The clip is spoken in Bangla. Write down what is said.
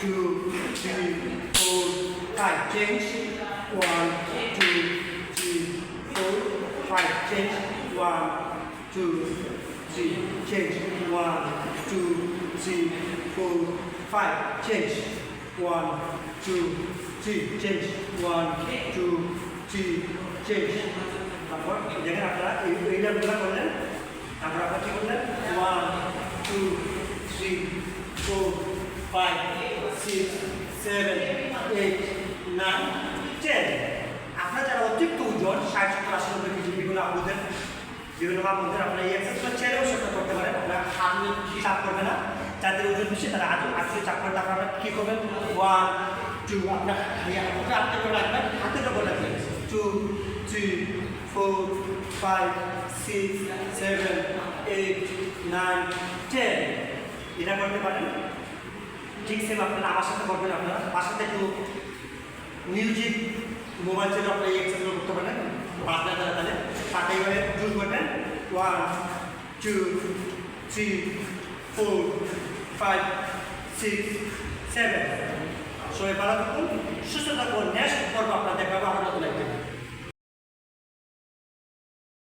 2, 3, 4, 5. Change. 1, 2, 3, 4, 5. Change. 1, 2, 3. Change. 1, 2, 3, 4, 5. Change. 1, 2, 3. Change. 1, 2, 3. Change. তারপর দেখেন আপনারা এই লেভেলগুলো করলেন, তারপর আপনারা কি করলেন 1, 2, 3, 4, 5, 6, 7, 8, 9, 10. আপনারা যারা অতিরিক্ত ওজন 60-80 কেজি বিভিন্ন আপনাদের বিভিন্ন মাপদের আপনারা এই এক্সারসাইজ ছেড়েও সেটা করতে পারেন। আপনারা হাত নিয়ে চাপ করবে না, যাদের ওজন বেশি তারা আজকে চাপ করলে আপনারা কী করবেন 1, 2 আপনার হাতে করে রাখবেন, হাতে করে রাখবেন 2, 3, 4, 5, 6, 7, 8, 9, 10. এটা করতে পারেন। ঠিক সেম আপনারা আমার সাথে করবেন। আপনারা আমার সাথে একটু মিউজিক মোবাইল থেকে আপনারা এই এক্সারসাইজ করতে পারেন। বাজনা তারা তাহলে পাটা এইভাবে জুস করবেন 1, 2, 3, 4, 5, 6, 7. সবাই ভালো থাকুন, সুস্থ থাকুন। নেক্সট পর্ব আপনারা দেখাবো আপনারা